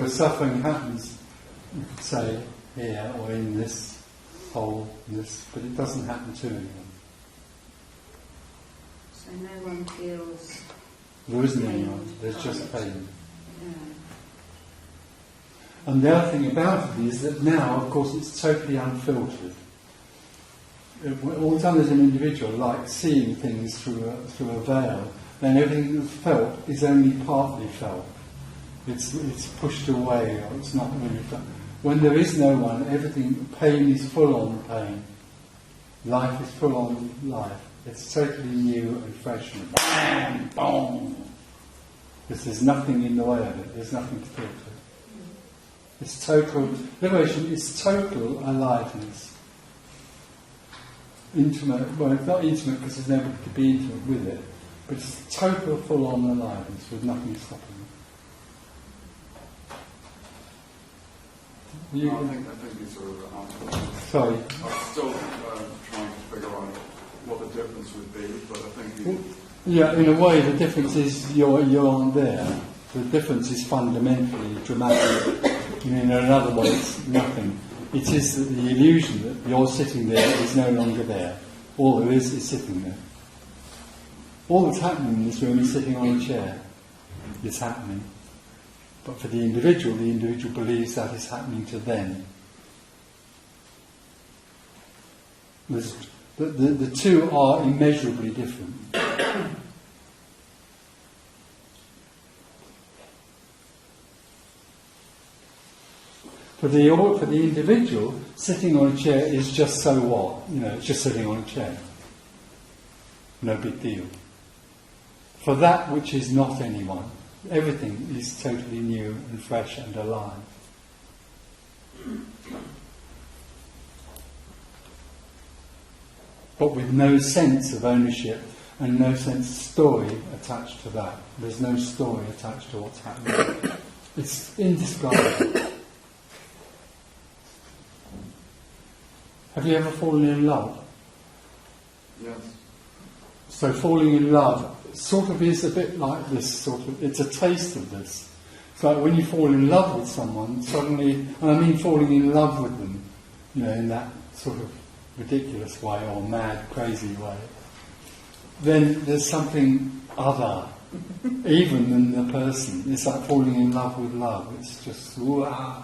the suffering happens, you could say, here or in this hole, but it doesn't happen to anyone. So no one feels. There isn't anyone. There's just pain. And the other thing about it is that now, of course, it's totally unfiltered. All the time as an individual, like seeing things through a veil, then everything that's felt is only partly felt. It's pushed away, or it's not really felt. When there is no one, pain is full on pain. Life is full on life. It's totally new and fresh and bam, boom. Because there's nothing in the way of it. There's nothing to filter. It's total liberation. Is total aliveness. Intimate. Well, it's not intimate because there's nobody to be intimate with it, but it's total, full-on aliveness with nothing stopping it. I think you sort of answered that. Sorry. I'm still trying to figure out what the difference would be, but I think you... Yeah, in a way, the difference is you aren't there. The difference is fundamentally dramatic. In another way, it's nothing. It is the illusion that you're sitting there is no longer there. All there is sitting there. All that's happening in this room is sitting on a chair. It's happening. But for the individual believes that is happening to them. The two are immeasurably different. For the individual, sitting on a chair is just so what? It's just sitting on a chair. No big deal. For that which is not anyone, everything is totally new and fresh and alive. But with no sense of ownership and no sense of story attached to that. There's no story attached to what's happening. It's indescribable. Have you ever fallen in love? Yes. So falling in love sort of is a bit like this, it's a taste of this. It's like when you fall in love with someone, suddenly, and I mean falling in love with them, in that sort of ridiculous way or mad, crazy way, then there's something other, even than the person. It's like falling in love with love. It's just, wah.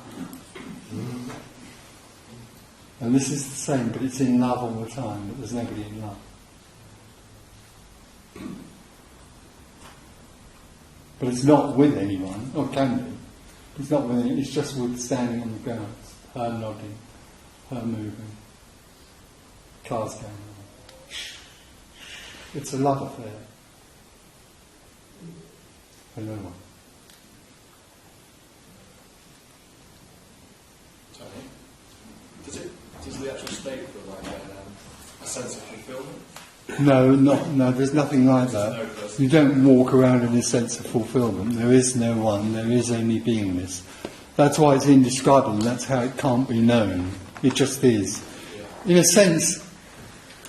And this is the same, but it's in love all the time, but there's nobody in love. But it's not with anyone, or can be. It's not with anyone, it's just with standing on the ground, her nodding, her moving, cars going on. It's a love affair. For no one. Does the actual state feel like a sense of fulfillment? No, there's nothing like that. You don't walk around in a sense of fulfillment. There is no one, there is only beingness. That's why it's indescribable, that's how it can't be known. It just is. In a sense,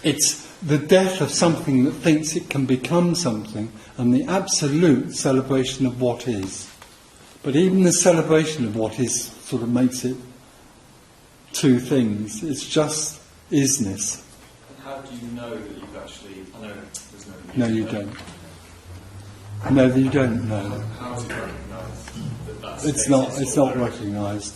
it's the death of something that thinks it can become something, and the absolute celebration of what is. But even the celebration of what is sort of makes it two things. It's just isness. And how do you know that you've actually... I know there's no... No, you don't. No, you don't know. How do you recognise that that's... It's not recognised.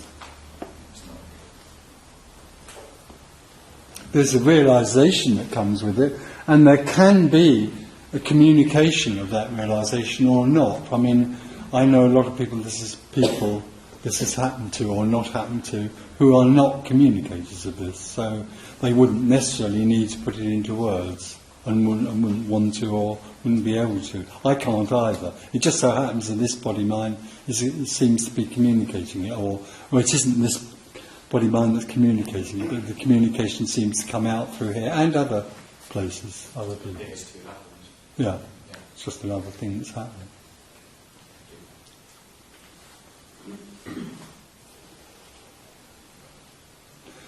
There's a realisation that comes with it, and there can be a communication of that realisation or not. I mean, I know a lot of people this has happened to or not happened to, who are not communicators of this, so they wouldn't necessarily need to put it into words and wouldn't want to or wouldn't be able to. I can't either. It just so happens that this body-mind it seems to be communicating it, or it isn't this body-mind that's communicating it, but the communication seems to come out through here and other places, other people. Yeah, it's just another thing that's happening.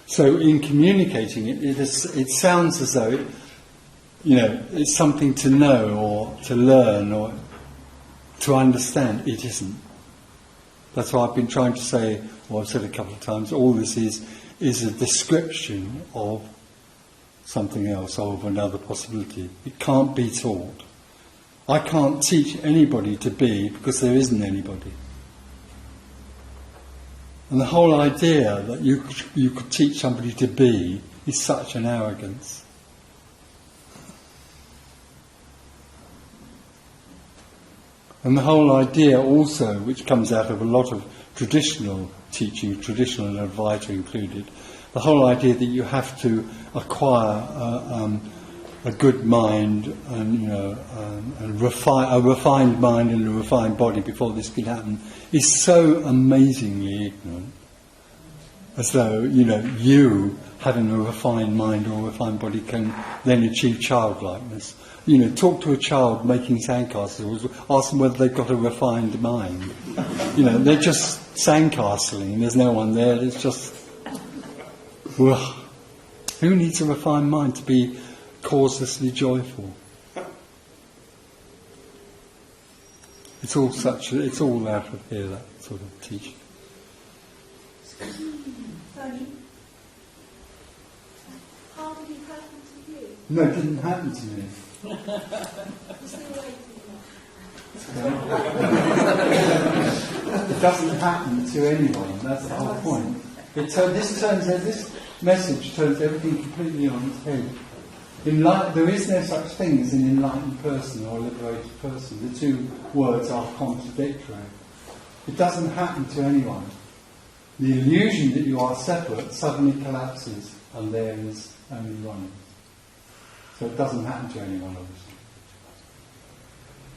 So in communicating it, it sounds as though it's something to know or to learn or to understand. It isn't. That's why I've been trying to say, or I've said a couple of times, all this is a description of something else, of another possibility. It can't be taught. I can't teach anybody to be because there isn't anybody. And the whole idea that you could teach somebody to be is such an arrogance. And the whole idea also, which comes out of a lot of traditional teaching, traditional advice included, the whole idea that you have to acquire a good mind and a refined mind and a refined body before this can happen is so amazingly ignorant. As though, you having a refined mind or a refined body can then achieve childlikeness. Talk to a child making sandcastles, ask them whether they've got a refined mind. They're just sandcastling, there's no one there, it's just... Ugh. Who needs a refined mind to be causelessly joyful? It's all out of here, that sort of teaching. Tony, how did it happen to you? No, it didn't happen to me. You're still waiting. It doesn't happen to anyone, that's the whole point. This message turns everything completely on its head. There is no such thing as an enlightened person or a liberated person. The two words are contradictory. It doesn't happen to anyone. The illusion that you are separate suddenly collapses and there is only one. So it doesn't happen to anyone, obviously.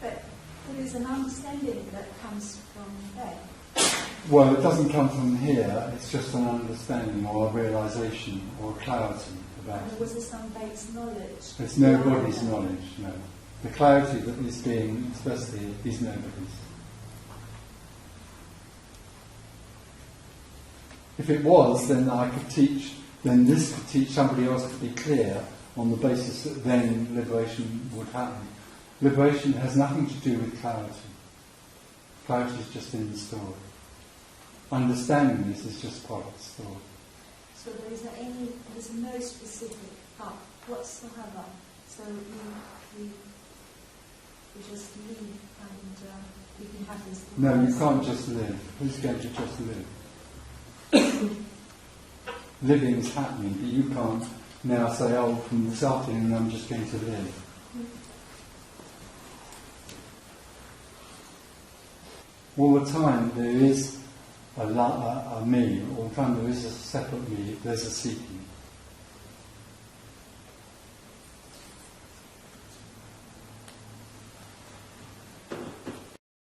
But there is an understanding that comes from there. Well, it doesn't come from here, it's just an understanding or a realisation or a clarity about it. Was there some base knowledge? It's nobody's knowledge, no. The clarity that is being expressed here is nobody's. If it was, then I could teach, then this could teach, somebody else could be clear on the basis that then liberation would happen. Liberation has nothing to do with clarity. Clarity is just in the story. Understanding this is just part of the story. So there's no specific whatsoever. So we just live and we can have this. No, you can't just live. Who's going to just live? Living is happening, but you can't now say, from this afternoon I'm just going to live. All the time there is a me, all the time there is a separate me, there's a seeking.